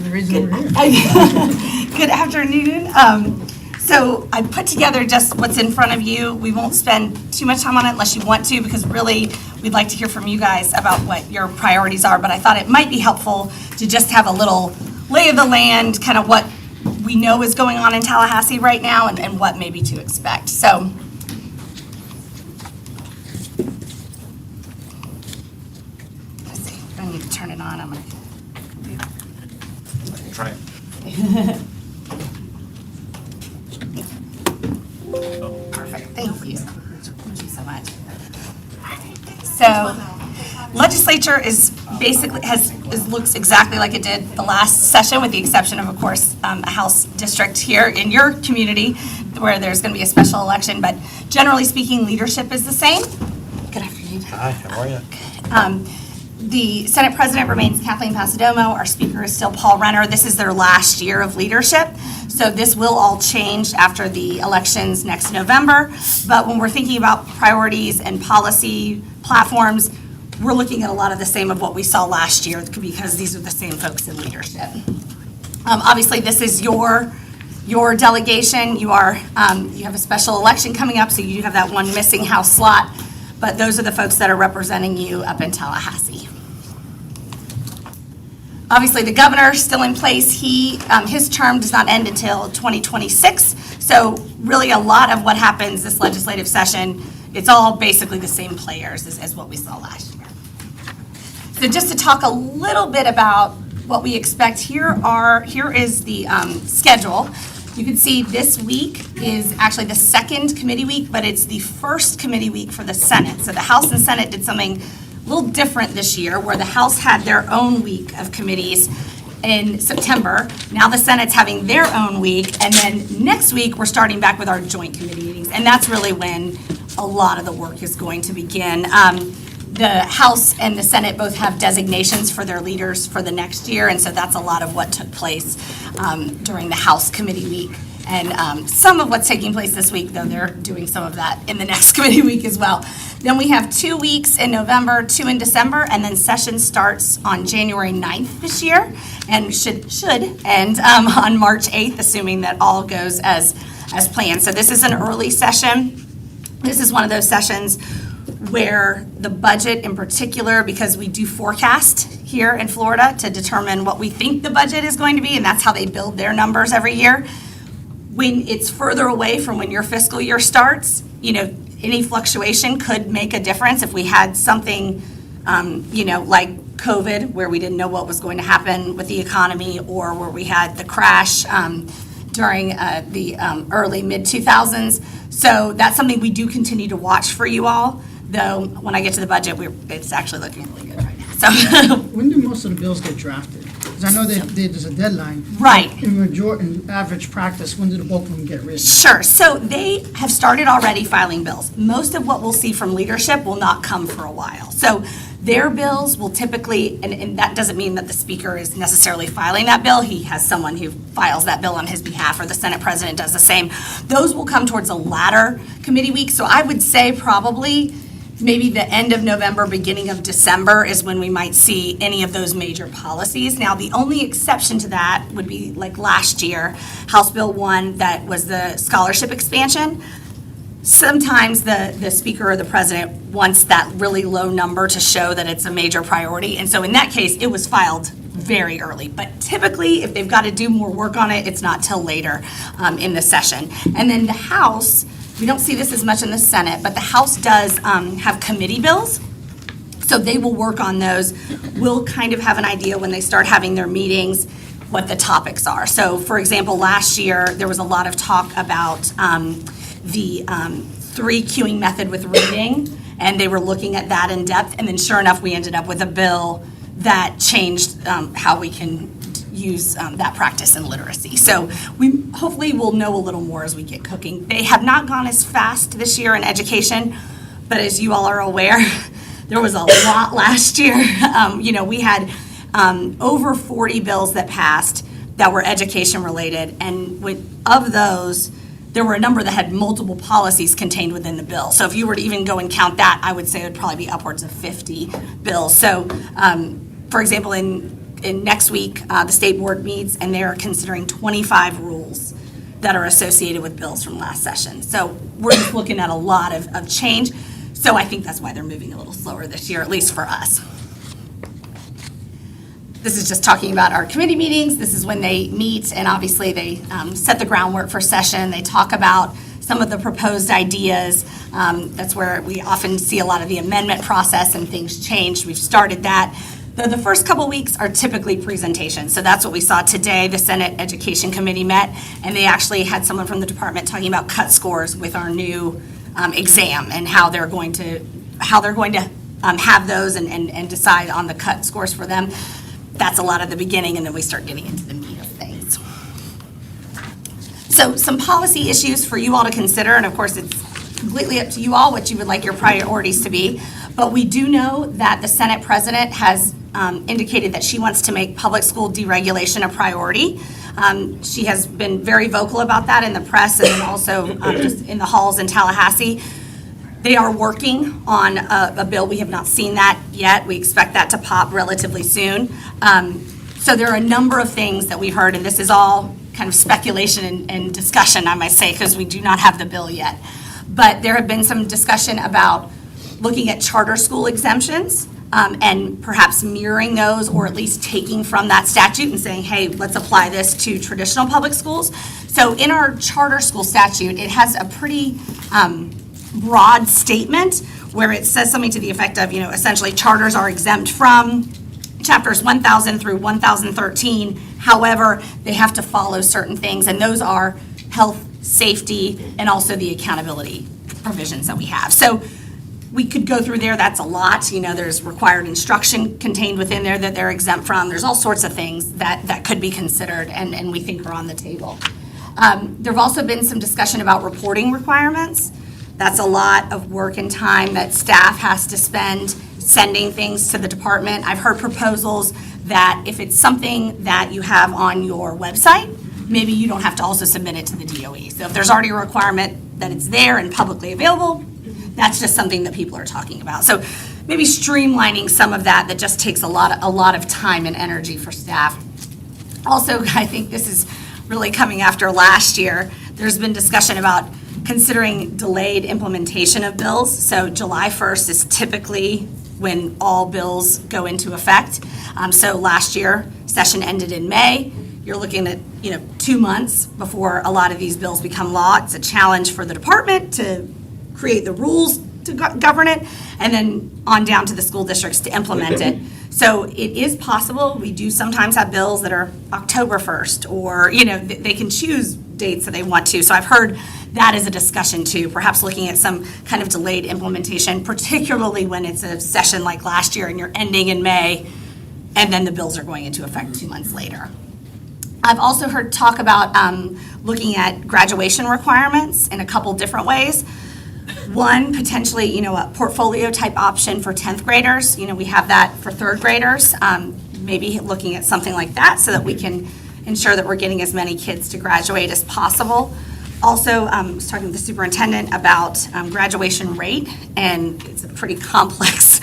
the reason we're here. Good afternoon. So I put together just what's in front of you. We won't spend too much time on it unless you want to, because really we'd like to hear from you guys about what your priorities are. But I thought it might be helpful to just have a little lay of the land, kind of what we know is going on in Tallahassee right now and what maybe to expect. So let's see, I need to turn it on. I'm gonna Try it. Perfect, thank you. Thank you so much. So, legislature is basically, looks exactly like it did the last session, with the exception of course, a House district here in your community where there's going to be a special election, but generally speaking, leadership is the same. Good afternoon. Hi, how are you? The Senate President remains Kathleen Passidomo. Our Speaker is still Paul Renner. This is their last year of leadership. So this will all change after the elections next November. But when we're thinking about priorities and policy platforms, we're looking at a lot of the same of what we saw last year, because these are the same folks in leadership. Obviously, this is your delegation. You have a special election coming up, so you do have that one missing House slot. But those are the folks that are representing you up in Tallahassee. Obviously, the governor is still in place. His term does not end until 2026. So really a lot of what happens this legislative session, it's all basically the same players as what we saw last year. So just to talk a little bit about what we expect, here is the schedule. You can see this week is actually the second committee week, but it's the first committee week for the Senate. So the House and Senate did something a little different this year, where the House had their own week of committees in September. Now the Senate's having their own week, and then next week we're starting back with our joint committee meetings, and that's really when a lot of the work is going to begin. The House and the Senate both have designations for their leaders for the next year, and so that's a lot of what took place during the House committee week. And some of what's taking place this week, though they're doing some of that in the next committee week as well. Then we have 2 weeks in November, 2 in December, and then session starts on January 9th this year, and should end on March 8th, assuming that all goes as planned. So this is an early session. This is one of those sessions where the budget in particular, because we do forecast here in Florida to determine what we think the budget is going to be, and that's how they build their numbers every year. When it's further away from when your fiscal year starts, any fluctuation could make a difference. If we had something, like COVID, where we didn't know what was going to happen with the economy, or where we had the crash during the early mid-2000s. So that's something we do continue to watch for you all, though when I get to the budget, it's actually looking really good right now. So When do most of the bills get drafted? Because I know that there's a deadline. Right. In average practice, when do the bulk of them get written? Sure. So they have started already filing bills. Most of what we'll see from leadership will not come for a while. So their bills will typically, and that doesn't mean that the Speaker is necessarily filing that bill. He has someone who files that bill on his behalf, or the Senate President does the same. Those will come towards a latter committee week. So I would say probably maybe the end of November, beginning of December is when we might see any of those major policies. Now, the only exception to that would be like last year, House Bill 1, that was the scholarship expansion. Sometimes the Speaker or the President wants that really low number to show that it's a major priority. And so in that case, it was filed very early. But typically, if they've got to do more work on it, it's not till later in the session. And then the House, we don't see this as much in the Senate, but the House does have committee bills. So they will work on those. We'll kind of have an idea when they start having their meetings what the topics are. So for example, last year, there was a lot of talk about the 3 queuing method with reading, and they were looking at that in depth. And then sure enough, we ended up with a bill that changed how we can use that practice in literacy. So we hopefully will know a little more as we get cooking. They have not gone as fast this year in education, but as you all are aware, there was a lot last year. We had over 40 bills that passed that were education related, and of those, there were a number that had multiple policies contained within the bill. So if you were to even go and count that, I would say it would probably be upwards of 50 bills. So, for example, in in next week, the state board meets, and they are considering 25 rules that are associated with bills from last session. So we're just looking at a lot of change. So I think that's why they're moving a little slower this year, at least for us. This is just talking about our committee meetings. This is when they meet, and obviously they set the groundwork for session. They talk about some of the proposed ideas. That's where we often see a lot of the amendment process and things change. We've started that. The first couple weeks are typically presentations. So that's what we saw today. The Senate Education Committee met, and they actually had someone from the department talking about cut scores with our new exam and how they're going to have those and decide on the cut scores for them. That's a lot of the beginning, and then we start getting into the meat of things. So some policy issues for you all to consider, and of course it's completely up to you all what you would like your priorities to be, but we do know that the Senate President has indicated that she wants to make public school deregulation a priority. She has been very vocal about that in the press and then also just in the halls in Tallahassee. They are working on a bill. We have not seen that yet. We expect that to pop relatively soon. So there are a number of things that we've heard, and this is all kind of speculation and discussion, I might say, because we do not have the bill yet. But there have been some discussion about looking at charter school exemptions and perhaps mirroring those, or at least taking from that statute and saying, hey, let's apply this to traditional public schools. So in our charter school statute, it has a pretty broad statement where it says something to the effect of, essentially charters are exempt from chapters 1000 through 1013. However, they have to follow certain things, and those are health, safety, and also the accountability provisions that we have. So we could go through there. That's a lot. There's required instruction contained within there that they're exempt from. There's all sorts of things that could be considered and we think are on the table. There have also been some discussion about reporting requirements. That's a lot of work and time that staff has to spend sending things to the department. I've heard proposals that if it's something that you have on your website, maybe you don't have to also submit it to the DOE. So if there's already a requirement that it's there and publicly available, that's just something that people are talking about. So maybe streamlining some of that just takes a lot of time and energy for staff. Also, I think this is really coming after last year. There's been discussion about considering delayed implementation of bills. So July 1st is typically when all bills go into effect. So last year, session ended in May. You're looking at 2 months before a lot of these bills become law. It's a challenge for the department to create the rules to govern it, and then on down to the school districts to implement it. So it is possible. We do sometimes have bills that are October 1st, or they can choose dates that they want to. So I've heard that is a discussion too, perhaps looking at some kind of delayed implementation, particularly when it's a session like last year and you're ending in May, and then the bills are going into effect 2 months later. I've also heard talk about looking at graduation requirements in a couple different ways. One, potentially, a portfolio type option for 10th graders. We have that for 3rd graders. Maybe looking at something like that so that we can ensure that we're getting as many kids to graduate as possible. Also, I was talking to the superintendent about graduation rate, and it's a pretty complex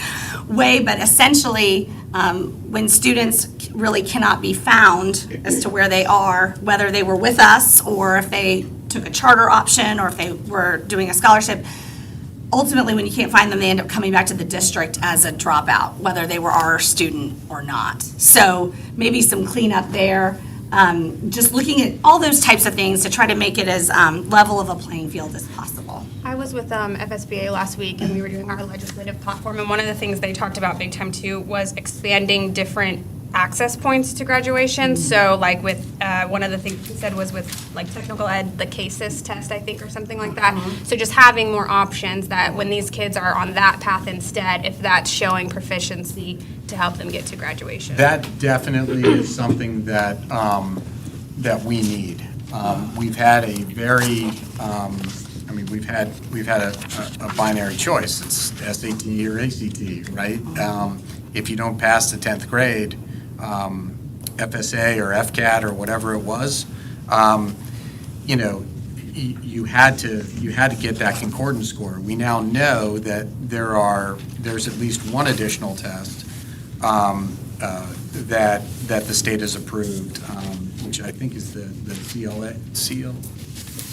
way, but essentially, when students really cannot be found as to where they are, whether they were with us or if they took a charter option or if they were doing a scholarship, ultimately, when you can't find them, they end up coming back to the district as a dropout, whether they were our student or not. So maybe some cleanup there. Just looking at all those types of things to try to make it as level of a playing field as possible. I was with FSBA last week, and we were doing our legislative platform, and one of the things they talked about big time too was expanding different access points to graduation. So like with one of the things he said was with like technical ed, the CASIS test, I think, or something like that. So just having more options that when these kids are on that path instead, if that's showing proficiency to help them get to graduation. That definitely is something that that we need. We've had a very, we've had a binary choice. It's SAT or ACT, right? If you don't pass the 10th grade, FSA or FCAT or whatever it was, you had to get that concordance score. We now know that there's at least one additional test that the state has approved, which I think is the CLA.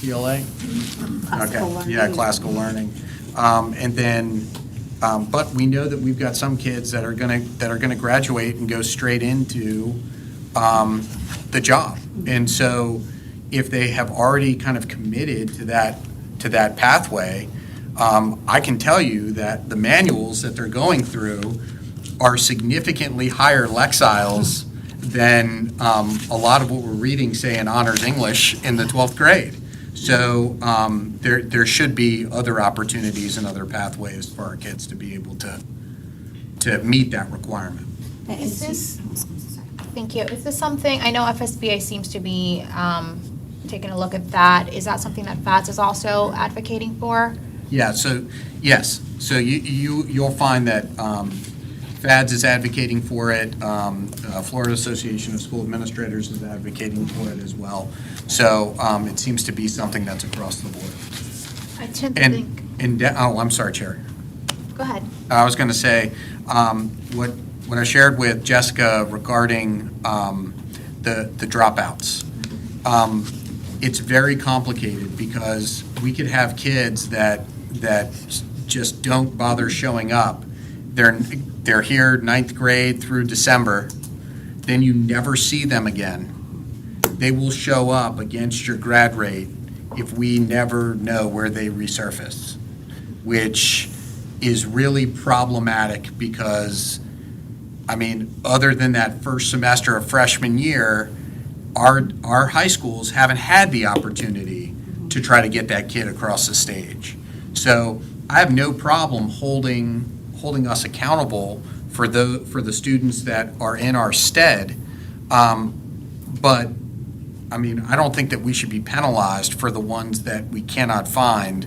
CLA? Classical Okay. learning. Yeah, classical learning. And then, but we know that we've got some kids that are gonna graduate and go straight into the job. And so if they have already kind of committed to that pathway, I can tell you that the manuals that they're going through are significantly higher Lexiles than a lot of what we're reading, say, in honors English in the 12th grade. So there should be other opportunities and other pathways for our kids to be able to meet that requirement. Is this, thank you, is this something, I know FSBA seems to be taking a look at that. Is that something that FADS is also advocating for? Yeah, so, yes. So you'll find that FADS is advocating for it. Florida Association of School Administrators is advocating for it as well. So it seems to be something that's across the board. I tend to think, Oh, I'm sorry, Chair. go ahead. I was going to say, what I shared with Jessica regarding the dropouts, it's very complicated because we could have kids that just don't bother showing up. They're here 9th grade through December, then you never see them again. They will show up against your grad rate if we never know where they resurface, which is really problematic because, I mean, other than that first semester of freshman year, our high schools haven't had the opportunity to try to get that kid across the stage. So I have no problem holding us accountable for the students that are in our stead. But, I mean, I don't think that we should be penalized for the ones that we cannot find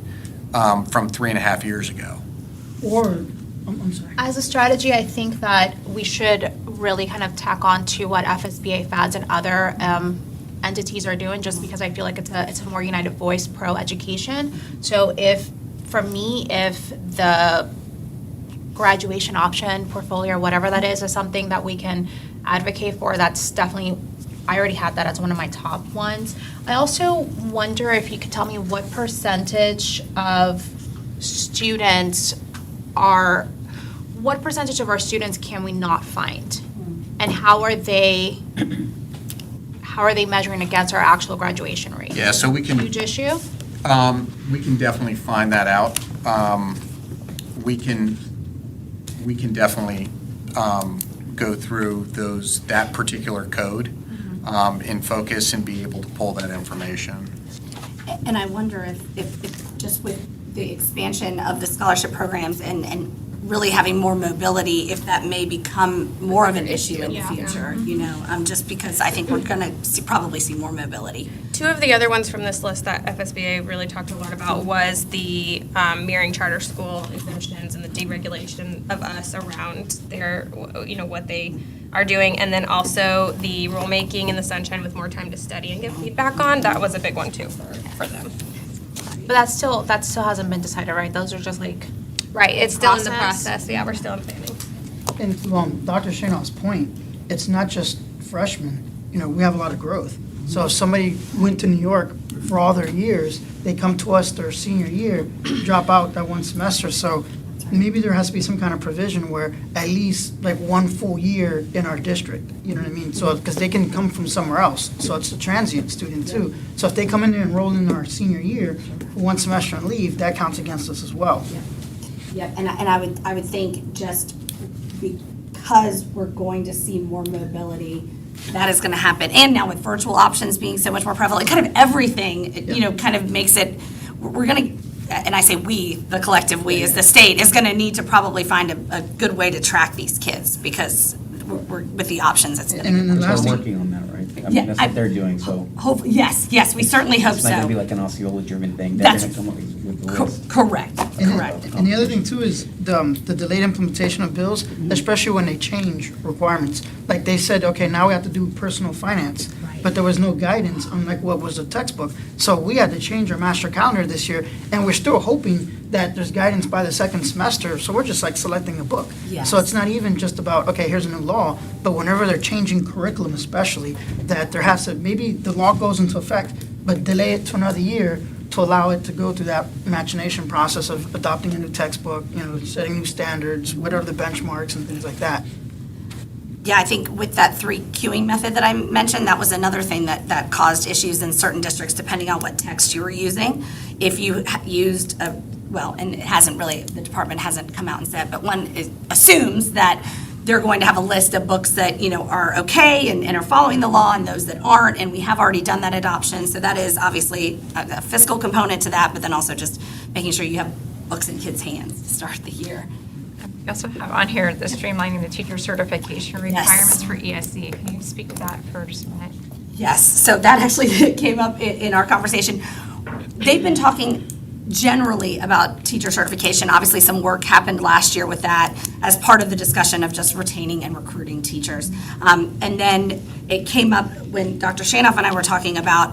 from 3.5 years ago. Or, I'm sorry. As a strategy, I think that we should really kind of tack on to what FSBA, FADS, and other entities are doing, just because I feel like it's a more united voice pro-education. So if the graduation option, portfolio, whatever that is something that we can advocate for, that's definitely, I already had that as one of my top ones. I also wonder if you could tell me what percentage of our students can we not find? And how are they measuring against our actual graduation rate? Yeah, so we can. Huge issue? We can definitely find that out. We can definitely go through that particular code in focus and be able to pull that information. And I wonder if just with the expansion of the scholarship programs and really having more mobility, if that may become more of an issue in the future, just because I think we're going to probably see more mobility. Two of the other ones from this list that FSBA really talked a lot about was the mirroring charter school exemptions and the deregulation of us around their, what they are doing, and then also the rulemaking and the sunshine with more time to study and give feedback on. That was a big one too for them. But that still hasn't been decided, right? Those are just like. Right, it's still in the Process. process. Yeah, we're still in planning. And Dr. Shanoff's point, it's not just freshmen, we have a lot of growth. So if somebody went to New York for all their years, they come to us their senior year, drop out that one semester. So maybe there has to be some kind of provision where at least like one full year in our district, you know what I mean? So, because they can come from somewhere else, so it's a transient student too. So if they come in there and enroll in our senior year for one semester and leave, that counts against us as well. Yeah, and I would think just because we're going to see more mobility, that is going to happen. And now with virtual options being so much more prevalent, kind of everything, kind of makes it, we're going to, and I say we, the collective we as the state, is going to need to probably find a good way to track these kids because we're with the options. It's And then the last We're thing, working on that, right? I Yeah, mean, that's what they're doing, so Yes, we certainly hope it's not gonna be so. like an Osceola driven thing. They're That's- gonna come up with with the list. Correct, And correct. And the other thing too is the delayed implementation of bills, especially when they change requirements. Like they said, okay, now we have to do personal finance, but there was no guidance on like what was a textbook. So we had to change our master calendar this year, and we're still hoping that there's guidance by the second semester, so we're just like selecting a book. Yes. So it's not even just about, okay, here's a new law, but whenever they're changing curriculum especially, that there has to, maybe the law goes into effect, but delay it to another year to allow it to go through that machination process of adopting a new textbook, setting new standards, what are the benchmarks and things like that. Yeah, I think with that 3 queuing method that I mentioned, that was another thing that caused issues in certain districts, depending on what text you were using. If you used and it hasn't really, the department hasn't come out and said, but one assumes that they're going to have a list of books that, are okay and are following the law and those that aren't, and we have already done that adoption. So that is obviously a fiscal component to that, but then also just making sure you have books in kids' hands to start the year. We also have on here the streamlining the teacher certification requirements for ESC. Can you speak to that for just a minute? Yes, so that actually came up in our conversation. They've been talking generally about teacher certification. Obviously, some work happened last year with that as part of the discussion of just retaining and recruiting teachers. And then it came up when Dr. Shanoff and I were talking about,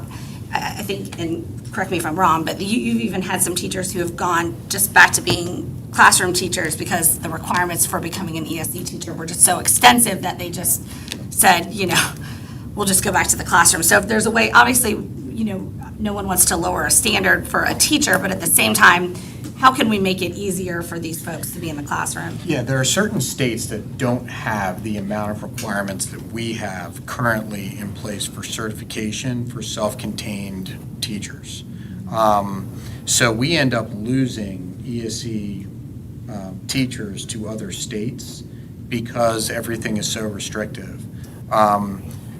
I think, and correct me if I'm wrong, but you've even had some teachers who have gone just back to being classroom teachers because the requirements for becoming an ESC teacher were just so extensive that they just said, we'll just go back to the classroom. So if there's a way, obviously, no one wants to lower a standard for a teacher, but at the same time, how can we make it easier for these folks to be in the classroom? Yeah, there are certain states that don't have the amount of requirements that we have currently in place for certification for self-contained teachers. So we end up losing ESE teachers to other states because everything is so restrictive.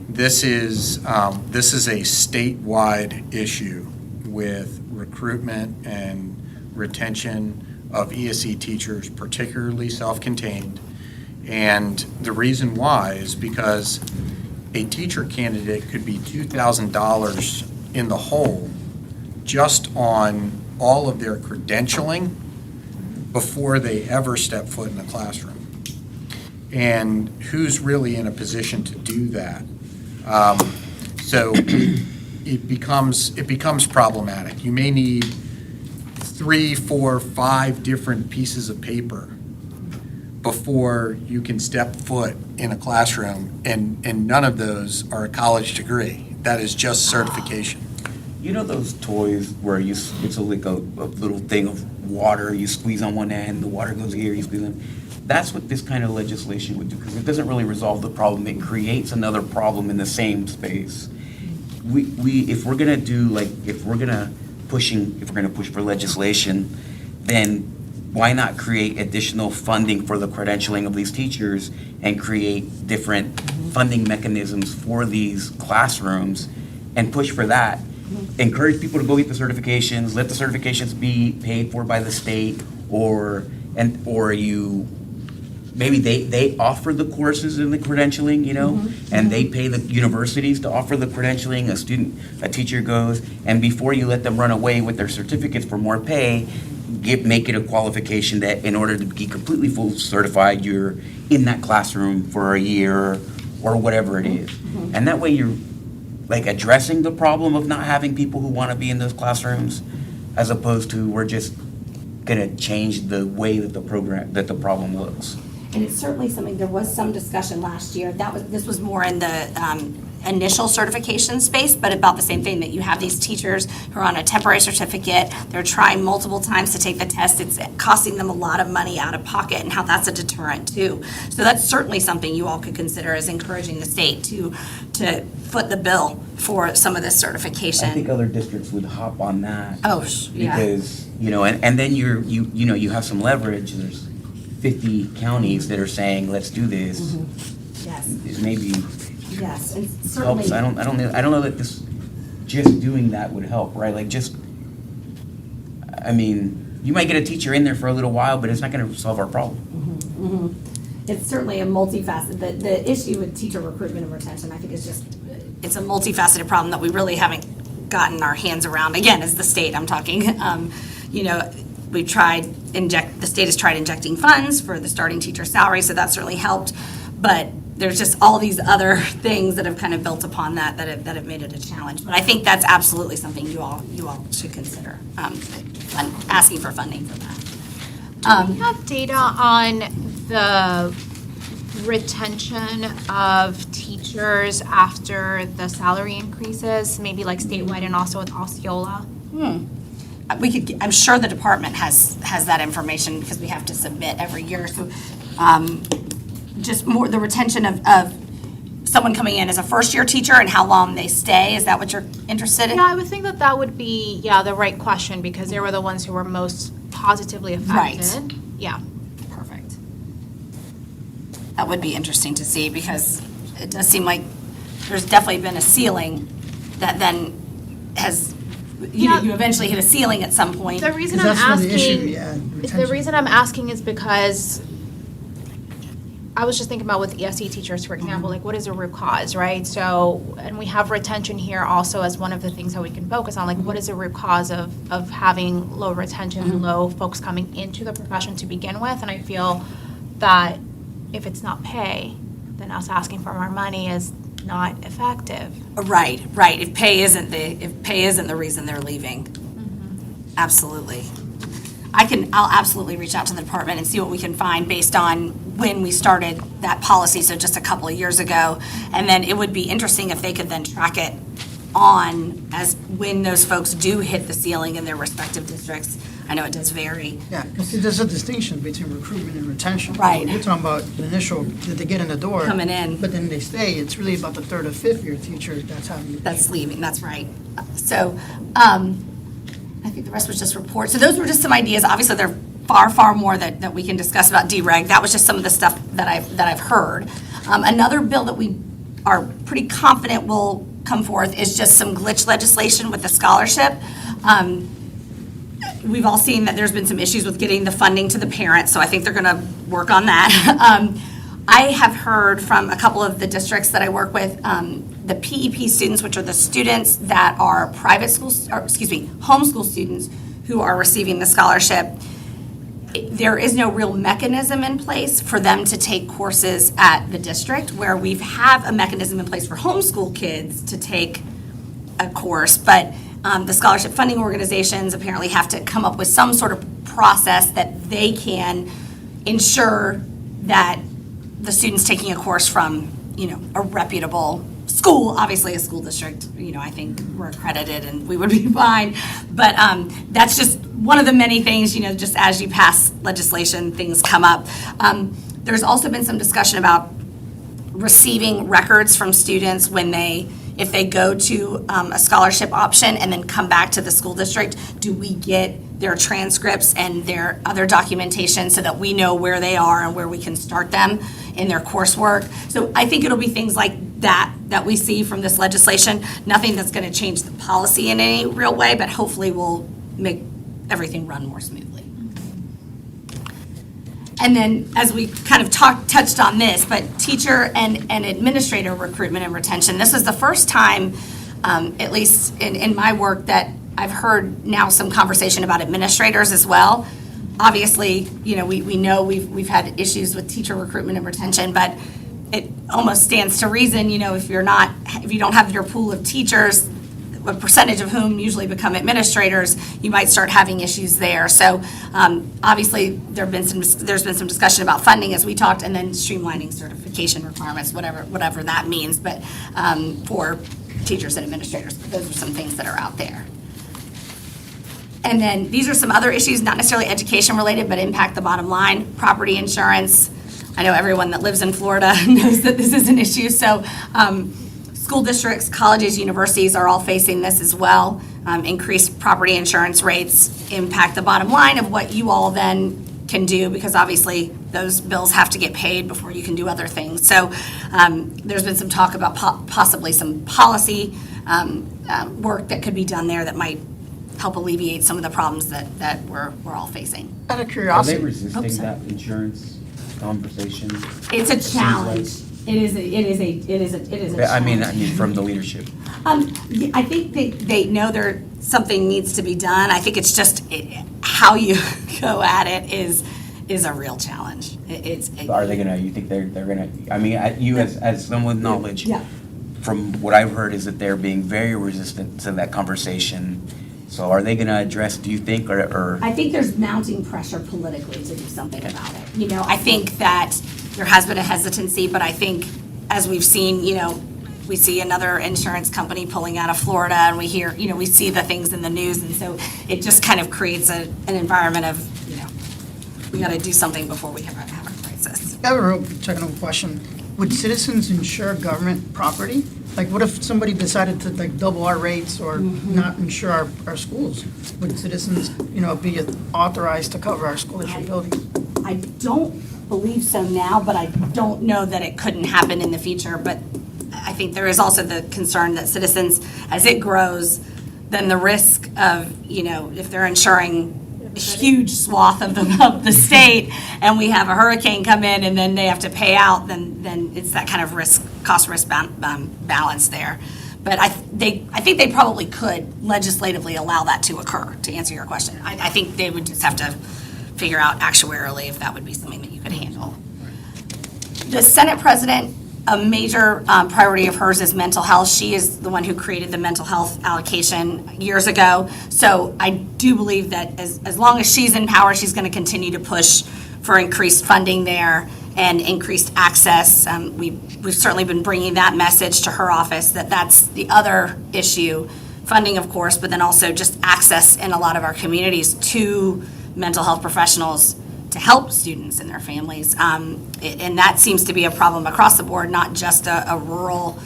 This is a statewide issue with recruitment and retention of ESE teachers, particularly self-contained. And the reason why is because a teacher candidate could be $2,000 in the hole just on all of their credentialing before they ever step foot in the classroom. And who's really in a position to do that? So it becomes problematic. You may need 3, 4, 5 different pieces of paper before you can step foot in a classroom, and none of those are a college degree. That is just certification. You know those toys where it's like a little thing of water, you squeeze on one end, the water goes here, you squeeze on. That's what this kind of legislation would do, because it doesn't really resolve the problem. It creates another problem in the same space. If we're gonna push for legislation, then why not create additional funding for the credentialing of these teachers and create different funding mechanisms for these classrooms and push for that? Encourage people to go get the certifications, let the certifications be paid for by the state, or you, maybe they offer the courses in the credentialing, and they pay the universities to offer the credentialing. A teacher goes, and before you let them run away with their certificates for more pay, make it a qualification that in order to be completely full certified, you're in that classroom for a year or whatever it is. And that way you're like addressing the problem of not having people who want to be in those classrooms, as opposed to we're just gonna change the way that the problem looks. And it's certainly something, there was some discussion last year, this was more in the initial certification space, but about the same thing, that you have these teachers who are on a temporary certificate, they're trying multiple times to take the test, it's costing them a lot of money out of pocket, and how that's a deterrent too. So that's certainly something you all could consider as encouraging the state to foot the bill for some of this certification. I think other districts would hop on that. Oh, yeah. Because, and then you have some leverage. There's 50 counties that are saying, let's do this. Yes, It maybe yes, and certainly. helps. I don't know that just doing that would help, right? Like you might get a teacher in there for a little while, but it's not gonna solve our problem. It's certainly a multifaceted, the issue with teacher recruitment and retention, I think it's a multifaceted problem that we really haven't gotten our hands around, again, as the state I'm talking. we've the state has tried injecting funds for the starting teacher salary, so that certainly helped. But there's just all these other things that have kind of built upon that have made it a challenge. But I think that's absolutely something you all should consider, asking for funding for that. Do we have data on the retention of teachers after the salary increases, maybe like statewide and also with Osceola? I'm sure the department has that information because we have to submit every year. So just more the retention of someone coming in as a first-year teacher and how long they stay. Is that what you're interested in? Yeah, I would think that would be, the right question because they were the ones who were most positively affected. Right. Yeah. Perfect. That would be interesting to see because it does seem like there's definitely been a ceiling that then has, you eventually hit a ceiling at some point. The reason 'Cause I'm that's where the issue, asking, yeah, the retention. reason I'm asking is because I was just thinking about with ESE teachers, for example, like what is the root cause, right? So, and we have retention here also as one of the things that we can focus on, like what is the root cause of having low retention, low folks coming into the profession to begin with? And I feel that if it's not pay, then us asking for more money is not effective. Right. If pay isn't the reason they're leaving. Absolutely. I'll absolutely reach out to the department and see what we can find based on when we started that policy, so just a couple of years ago. And then it would be interesting if they could then track it on as when those folks do hit the ceiling in their respective districts. I know it does vary. Yeah, because there's a distinction between recruitment and retention. Right. You're talking about the initial, that they get in the door. Coming in. But then they stay. It's really about the third or fifth year teacher that's having. That's leaving, that's right. So, I think the rest was just reports. So those were just some ideas. Obviously, there are far, far more that we can discuss about dereg. That was just some of the stuff that I've heard. Another bill that we are pretty confident will come forth is just some glitch legislation with the scholarship. We've all seen that there's been some issues with getting the funding to the parents, so I think they're going to work on that. I have heard from a couple of the districts that I work with, the PEP students, which are the students that are private schools, or homeschool students who are receiving the scholarship. There is no real mechanism in place for them to take courses at the district, where we have a mechanism in place for homeschool kids to take a course, but the scholarship funding organizations apparently have to come up with some sort of process that they can ensure that the students taking a course from, a reputable school, obviously a school district, I think we're accredited and we would be fine. But that's just one of the many things, just as you pass legislation, things come up. There's also been some discussion about receiving records from students if they go to a scholarship option and then come back to the school district. Do we get their transcripts and their other documentation so that we know where they are and where we can start them in their coursework? So I think it'll be things like that we see from this legislation. Nothing that's going to change the policy in any real way, but hopefully will make everything run more smoothly. And then, as we kind of touched on this, but teacher and administrator recruitment and retention, this is the first time, at least in my work, that I've heard now some conversation about administrators as well. Obviously, we know we've had issues with teacher recruitment and retention, but it almost stands to reason, if you don't have your pool of teachers, a percentage of whom usually become administrators, you might start having issues there. So obviously, there's been some discussion about funding as we talked, and then streamlining certification requirements, whatever that means. But for teachers and administrators, those are some things that are out there. And then these are some other issues, not necessarily education related, but impact the bottom line. Property insurance. I know everyone that lives in Florida knows that this is an issue. So school districts, colleges, universities are all facing this as well. Increased property insurance rates impact the bottom line of what you all then can do, because obviously those bills have to get paid before you can do other things. So there's been some talk about possibly some policy work that could be done there that might help alleviate some of the problems that we're all facing. Out of Are curiosity. they resisting sorry. that insurance conversation? It's a Seems challenge. It is a challenge. I mean, from the leadership. I think they know something needs to be done. I think it's just how you go at it is a real challenge. Are they gonna, you think they're gonna, I mean, you as someone with knowledge, Yeah. from what I've heard is that they're being very resistant to that conversation. So are they gonna address, do you think, or? I think there's mounting pressure politically to do something about it. You know, I think that there has been a hesitancy, but I think as we've seen, you know, we see another insurance company pulling out of Florida, and we hear, you know, we see the things in the news, and so it just kind of creates an environment of, you know, we got to do something before we have a crisis. I have a real technical question. Would citizens insure government property? Like, what if somebody decided to like double our rates or not insure our schools? Would citizens, you know, be authorized to cover our school district buildings? I don't believe so now, but I don't know that it couldn't happen in the future. But I think there is also the concern that citizens, as it grows, then the risk of, you know, if they're insuring a huge swath of the state and we have a hurricane come in and then they have to pay out, then it's that kind of cost-risk balance there. But I think they probably could legislatively allow that to occur, to answer your question. I think they would just have to figure out actuarially if that would be something that you could handle. The Senate president, a major priority of hers is mental health. She is the one who created the mental health allocation years ago. So I do believe that as long as she's in power, she's going to continue to push for increased funding there and increased access. We've certainly been bringing that message to her office, that that's the other issue, funding, of course, but then also just access in a lot of our communities to mental health professionals to help students and their families. And that seems to be a problem across the board, not just a rural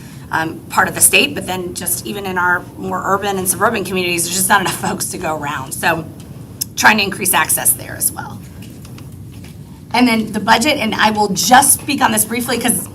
part of the state, but then just even in our more urban and suburban communities, there's just not enough folks to go around. So trying to increase access there as well. And then the budget, and I will just speak on this briefly because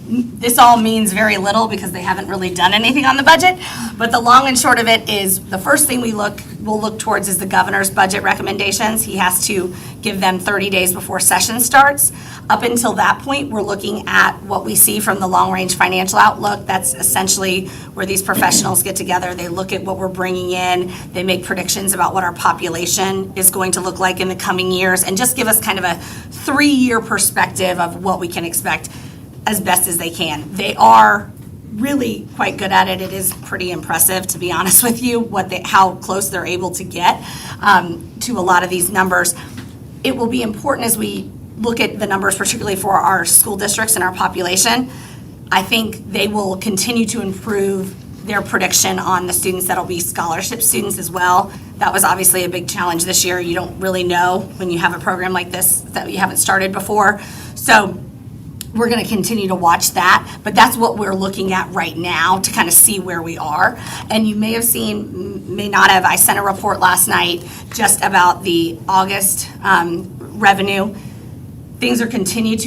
this all means very little because they haven't really done anything on the budget. But the long and short of it is the first thing we'll look towards is the governor's budget recommendations. He has to give them 30 days before session starts. Up until that point, we're looking at what we see from the long-range financial outlook. That's essentially where these professionals get together. They look at what we're bringing in. They make predictions about what our population is going to look like in the coming years and just give us kind of a 3-year perspective of what we can expect as best as they can. They are really quite good at it. It is pretty impressive, to be honest with you, how close they're able to get to a lot of these numbers. It will be important as we look at the numbers, particularly for our school districts and our population. I think they will continue to improve their prediction on the students that'll be scholarship students as well. That was obviously a big challenge this year. You don't really know when you have a program like this that you haven't started before. So we're going to continue to watch that, but that's what we're looking at right now to kind of see where we are. And you may have seen, may not have, I sent a report last night just about the August revenue. Things are continuing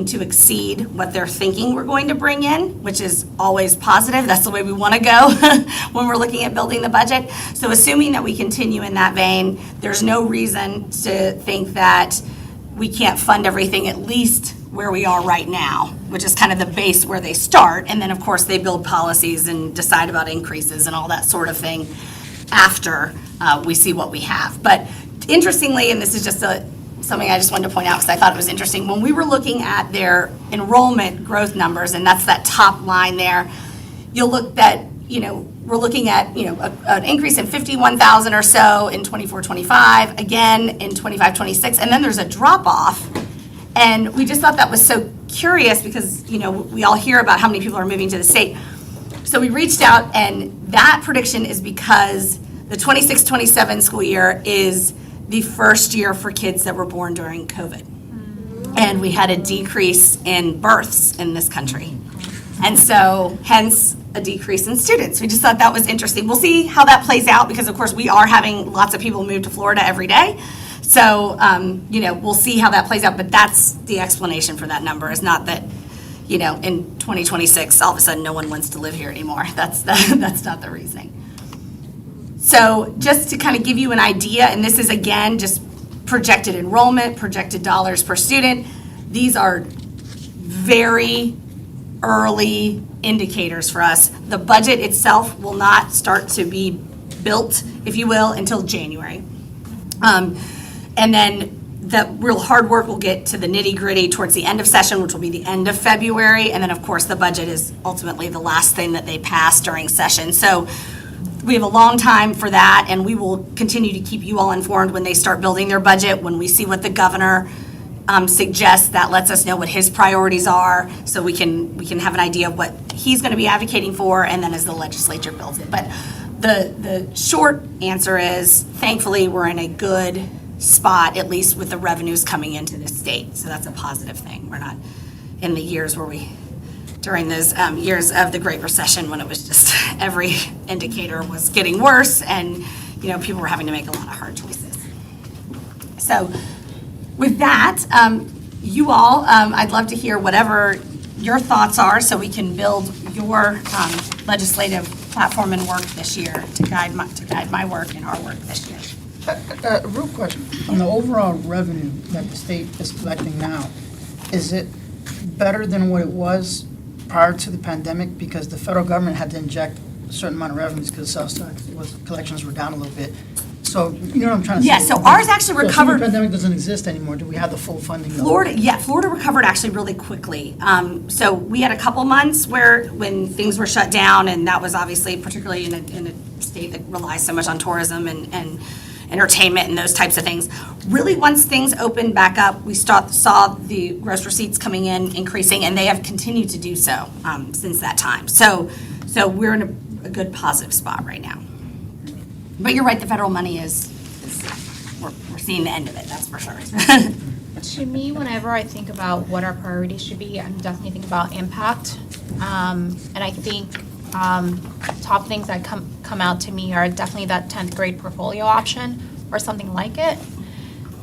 to exceed what they're thinking we're going to bring in, which is always positive. That's the way we want to go when we're looking at building the budget. So assuming that we continue in that vein, there's no reason to think that we can't fund everything at least where we are right now, which is kind of the base where they start. And then, of course, they build policies and decide about increases and all that sort of thing after we see what we have. But interestingly, and this is just something I just wanted to point out because I thought it was interesting, when we were looking at their enrollment growth numbers, and that's that top line there, you'll look that, you know, we're looking at, you know, an increase in 51,000 or so in 24-25, again in 25-26, and then there's a drop off. And we just thought that was so curious because, you know, we all hear about how many people are moving to the state. So we reached out, and that prediction is because the 26-27 school year is the first year for kids that were born during COVID. And we had a decrease in births in this country. And so, hence, a decrease in students. We just thought that was interesting. We'll see how that plays out because, of course, we are having lots of people move to Florida every day. So, you know, we'll see how that plays out. But that's the explanation for that number. Is not that, you know, in 2026, all of a sudden no one wants to live here anymore. That's not the reasoning. So just to kind of give you an idea, and this is, again, just projected enrollment, projected dollars per student. These are very early indicators for us. The budget itself will not start to be built, if you will, until January. And then the real hard work will get to the nitty-gritty towards the end of session, which will be the end of February. And then, of course, the budget is ultimately the last thing that they pass during session. So we have a long time for that, and we will continue to keep you all informed when they start building their budget, when we see what the governor suggests. That lets us know what his priorities are, so we can have an idea of what he's going to be advocating for, and then as the legislature builds it. But the short answer is, thankfully, we're in a good spot, at least with the revenues coming into the state. So that's a positive thing. We're not in the years where during those years of the Great Recession, when it was just every indicator was getting worse, and people were having to make a lot of hard choices. So with that, you all, I'd love to hear whatever your thoughts are, so we can build your legislative platform and work this year to guide my work and our work this year. Real question, on the overall revenue that the state is collecting now, is it better than what it was prior to the pandemic? Because the federal government had to inject a certain amount of revenues because sales tax collections were down a little bit. So, you know what I'm trying to say? Yeah, so ours actually So recovered. the pandemic doesn't exist anymore. Do we have the full funding? Florida recovered actually really quickly. So we had a couple months when things were shut down, and that was obviously particularly in a state that relies so much on tourism and entertainment and those types of things. Really, once things opened back up, we saw the gross receipts coming in increasing, and they have continued to do so since that time. So we're in a good positive spot right now. But you're right, the federal money we're seeing the end of it, that's for sure. To me, whenever I think about what our priorities should be, I'm definitely thinking about impact. And I think top things that come out to me are definitely that 10th grade portfolio option or something like it.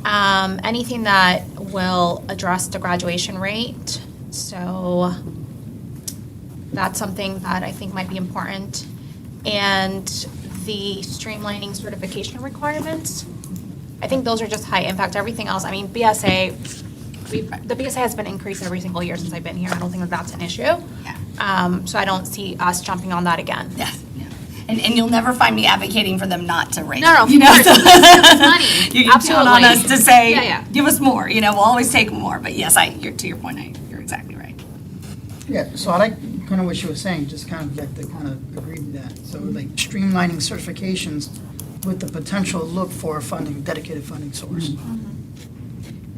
Anything that will address the graduation rate. So that's something that I think might be important. And the streamlining certification requirements. I think those are just high impact. Everything else, I mean, BSA, the BSA has been increased every single year since I've been here. I don't think that's an issue. Yeah. So I don't see us jumping on that again. Yes. Yeah. And you'll never find me advocating for them not to raise. No, it, of course. Give us money. You can count on us to say, Yeah. give us more. We'll always take more. But yes, to your point, you're exactly right. Yeah, so I like kind of what you were saying, just kind of like to kind of agree with that. So like streamlining certifications with the potential look for dedicated funding source.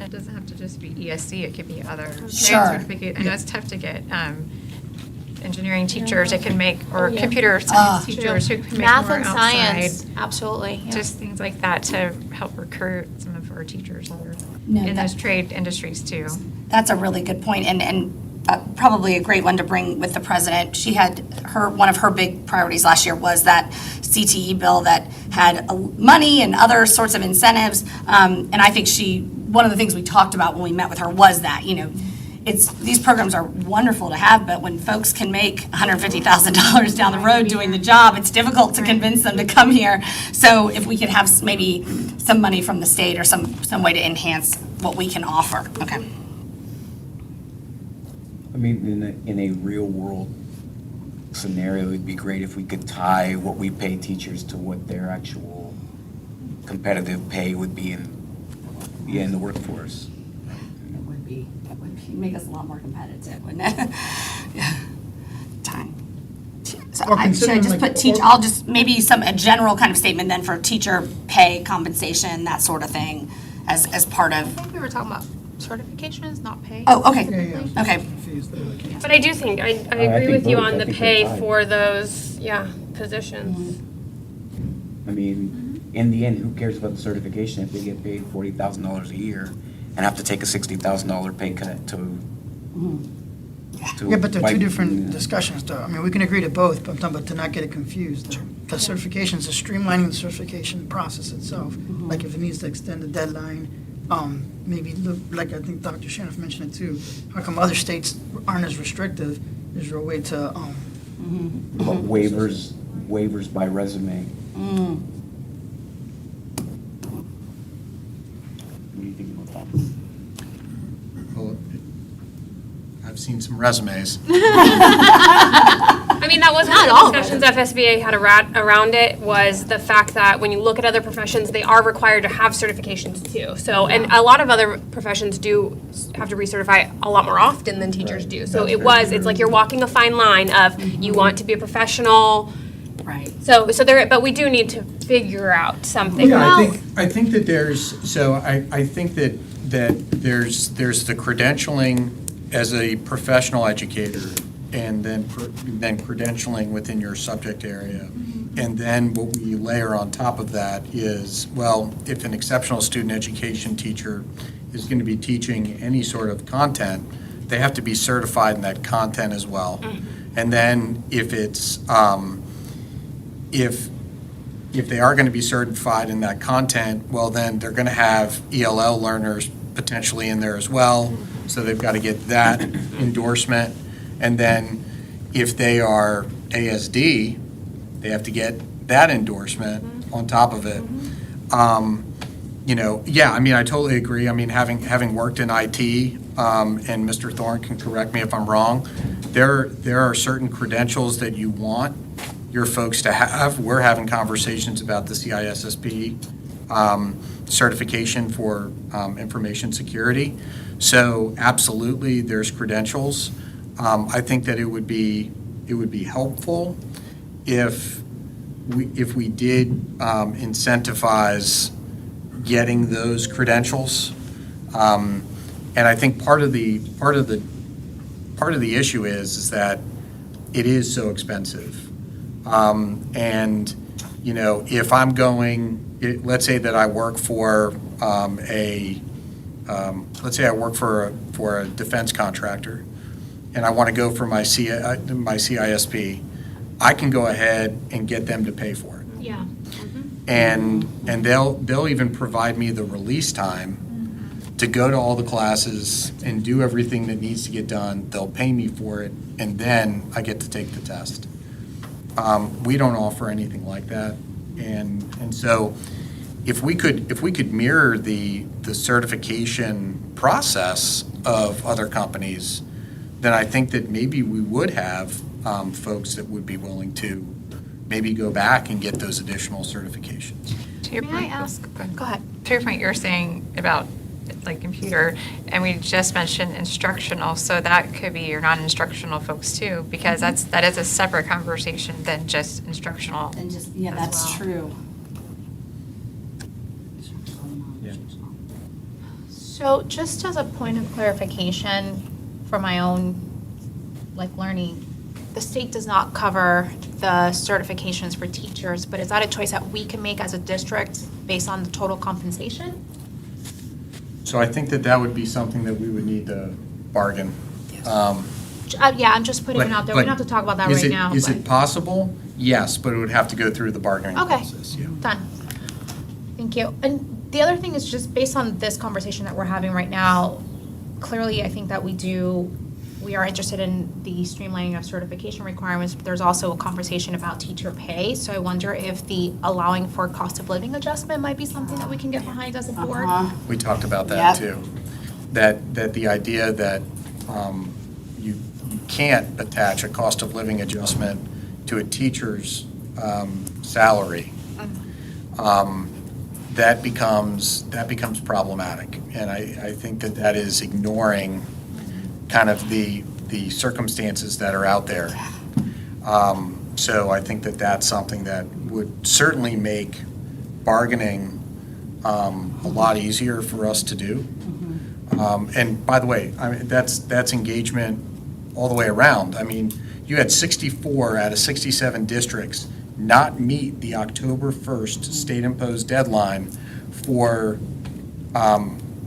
It doesn't have to just be ESC, it could be other trade Sure. certificate. I know it's tough to get engineering teachers, it can make, or computer science teachers who can make Math more and outside. science, absolutely. Yeah. Just things like that to help recruit some of our teachers that are No, in that- those trade industries too. That's a really good point, and probably a great one to bring with the president. She had one of her big priorities last year was that CTE bill that had money and other sorts of incentives. And I think one of the things we talked about when we met with her was that, these programs are wonderful to have, but when folks can make $150,000 down the road doing the job, it's difficult to convince them to come here. So if we could have maybe some money from the state or some way to enhance what we can offer. Okay. I mean, in a real world scenario, it'd be great if we could tie what we pay teachers to what their actual competitive pay would be in the workforce. That would make us a lot more competitive, wouldn't it? Yeah. Time. So should I considering, just like, put I'll just, maybe a general kind of statement then for teacher pay, compensation, that sort of thing, as part I of, think we were talking about certifications, not pay. oh, okay. Yeah. Okay. Confused there, like, But I do think, I agree think with you both. on I the think pay they're tied. for those, positions. I mean, in the end, who cares about the certification if they get paid $40,000 a year and have to take a $60,000 pay cut to Yeah, but they're two like, different discussions, though. I mean, we can agree to both, but I'm talking about to not get it confused. Because certifications is streamlining the certification process itself. Like if it needs to extend the deadline, maybe look, like I think Dr. Shanoff mentioned it too. How come other states aren't as restrictive? Is there a way to, But waivers by resume. What do you think about that? Well, I've seen some resumes. I I mean, that was one of the discussions FSBA had around it, was the fact that when you look at other professions, they are required to have certifications too. So, and a lot of other professions do have to recertify a lot more often than teachers do. So it's like you're walking a fine line of you want to be a professional. Right. So there, but we do need to figure out something. Yeah, I think that I think that there's the credentialing as a professional educator, and then credentialing within your subject area. And then what we layer on top of that is, well, if an exceptional student education teacher is going to be teaching any sort of content, they have to be certified in that content as well. And then if it's, if they are going to be certified in that content, well, then they're going to have ELL learners potentially in there as well. So they've got to get that endorsement. And then if they are ASD, they have to get that endorsement on top of it. Yeah, I mean, I totally agree. I mean, having worked in IT, and Mr. Thorne can correct me if I'm wrong, there are certain credentials that you want your folks to have. We're having conversations about the CISSP certification for information security. So absolutely, there's credentials. I think that it would be helpful if we did incentivize getting those credentials. And I think part of the issue is that it is so expensive. And if I'm going, let's say that I work for let's say I work for a defense contractor, and I want to go for my CISP, I can go ahead and get them to pay for it. Yeah. And they'll even provide me the release time to go to all the classes and do everything that needs to get done. They'll pay me for it, and then I get to take the test. We don't offer anything like that, and so if we could mirror the certification process of other companies, then I think that maybe we would have folks that would be willing to maybe go back and get those additional certifications. To your May I point, ask, go ahead. to your point, you're saying about like computer, and we just mentioned instructional, so that could be your non-instructional folks too, because that is a separate conversation than just instructional. And just, yeah, as that's well. true. So just as a point of clarification for my own, learning, the state does not cover the certifications for teachers, but is that a choice that we can make as a district based on the total compensation? So I think that would be something that we would need to bargain. Yeah, I'm just putting it out there. We don't have to talk about that right now. Is but- it possible? Yes, but it would have to go through the bargaining Okay. process. Yeah. Done. Thank you. And the other thing is just based on this conversation that we're having right now, clearly I think that we are interested in the streamlining of certification requirements, but there's also a conversation about teacher pay. So I wonder if the allowing for cost of living adjustment might be something that we can get behind as a board. We talked about that Yep. too. That the idea that you can't attach a cost of living adjustment to a teacher's salary, that becomes problematic. And I think that is ignoring kind of the circumstances that are out there. So I think that's something that would certainly make bargaining a lot easier for us to do. And by the way, I mean, that's engagement all the way around. I mean, you had 64 out of 67 districts not meet the October 1st state-imposed deadline for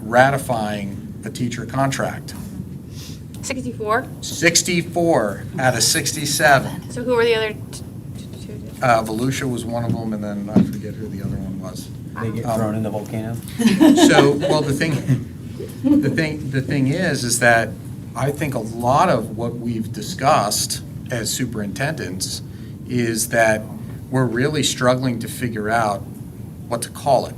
ratifying a teacher contract. 64? 64 out of 67. So who were the other two? Volusia was one of them, and then I forget who the other one was. They get thrown in the volcano. So, well, the thing is that I think a lot of what we've discussed as superintendents is that we're really struggling to figure out what to call it,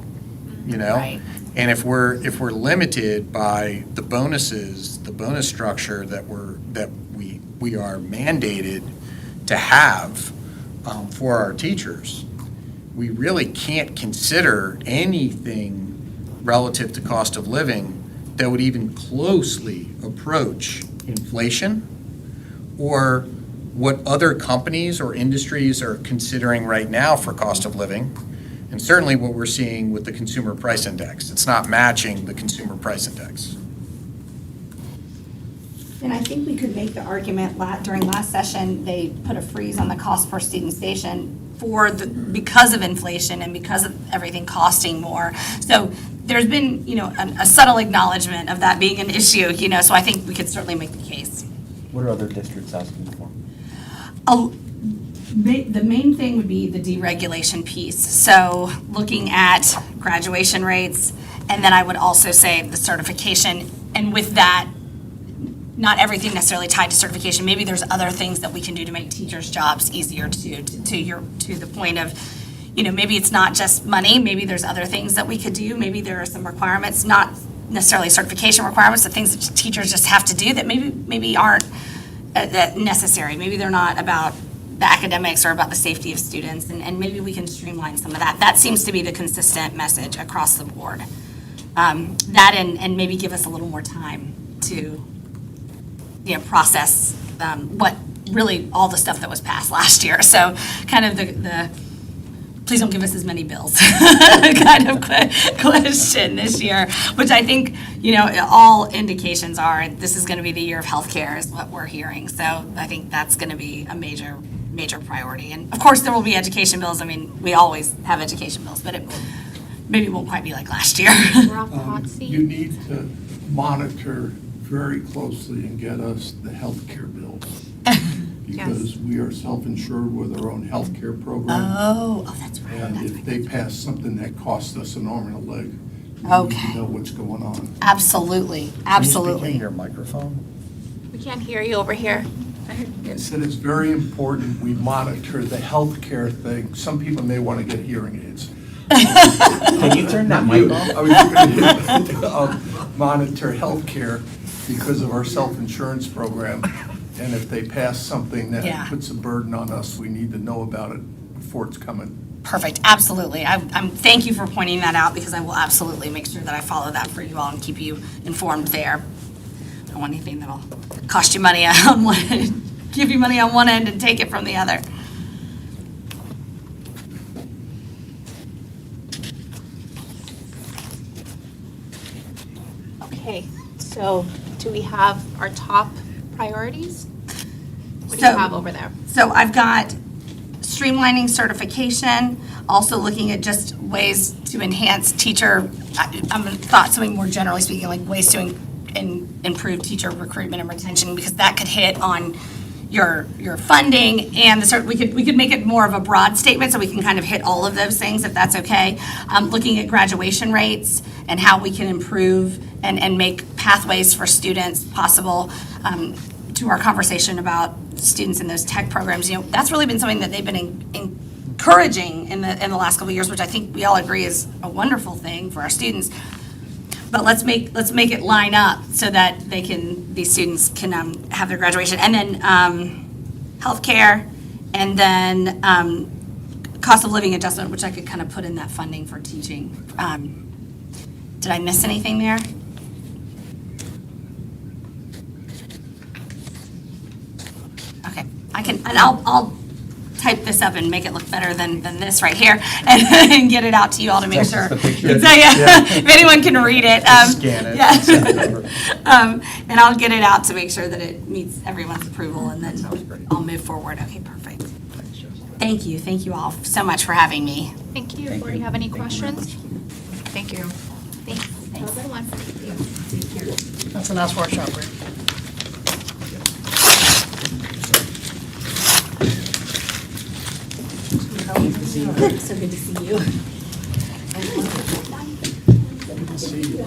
you know? Right. And if we're limited by the bonuses, the bonus structure that we are mandated to have for our teachers, we really can't consider anything relative to cost of living that would even closely approach inflation or what other companies or industries are considering right now for cost of living, and certainly what we're seeing with the consumer price index. It's not matching the consumer price index. And I think we could make the argument, during last session, they put a freeze on the cost per student station because of inflation and because of everything costing more. So there's been, a subtle acknowledgement of that being an issue, so I think we could certainly make the case. What are other districts asking for? The main thing would be the deregulation piece. So looking at graduation rates, and then I would also say the certification, and with that, not everything necessarily tied to certification. Maybe there's other things that we can do to make teachers' jobs easier to the point of, maybe it's not just money. Maybe there's other things that we could do. Maybe there are some requirements, not necessarily certification requirements, but things that teachers just have to do that maybe aren't necessary. Maybe they're not about the academics or about the safety of students, and maybe we can streamline some of that. That seems to be the consistent message across the board. That and maybe give us a little more time to process what really all the stuff that was passed last year. So kind of the please don't give us as many bills kind of question this year, which I think, all indications are this is going to be the year of healthcare is what we're hearing. So I think that's going to be a major priority. And of course there will be education bills. I mean, we always have education bills, but maybe it won't quite be like last year. We're off the hot seat. You need to monitor very closely and get us the healthcare bills. Because we are self-insured with our own healthcare program. Oh, that's right. And That's if right. they pass something that costs us an arm and a leg, we need Okay. to know what's going on. Absolutely, Can you speak absolutely. in your microphone? We can't hear you over here. I said it's very important we monitor the healthcare thing. Some people may want to get hearing aids. Can you turn that mic off? I was going to monitor healthcare because of our self-insurance program. And if they pass something Yeah. that puts a burden on us, we need to know about it before it's coming. Perfect, absolutely. Thank you for pointing that out because I will absolutely make sure that I follow that for you all and keep you informed there. I don't want anything that'll cost you money on one end, give you money on one end and take it from the other. Okay, so do we have our top priorities? What do So- you have over there? So I've got streamlining certification, also looking at just ways to enhance teacher, I'm thought something more generally speaking, like ways to improve teacher recruitment and retention, because that could hit on your funding and we could make it more of a broad statement so we can kind of hit all of those things if that's okay. Looking at graduation rates and how we can improve and make pathways for students possible. To our conversation about students in those tech programs, that's really been something that they've been encouraging in the last couple of years, which I think we all agree is a wonderful thing for our students. But let's make it line up so that these students can have their graduation, and then healthcare, and then cost of living adjustment, which I could kind of put in that funding for teaching. Did I miss anything there? Okay, I'll type this up and make it look better than this right here, and get it out to you all to make Text sure. us the picture. If anyone can read it. Scan it, Yeah. send it over. And I'll get it out to make sure that it meets everyone's approval, and then I'll move forward. Okay, perfect. Thank you all so much for having me. Thank you. Do you have any questions? Thank you. Thanks. Have a good one. That's the last workshop, right? So good to see you. See you.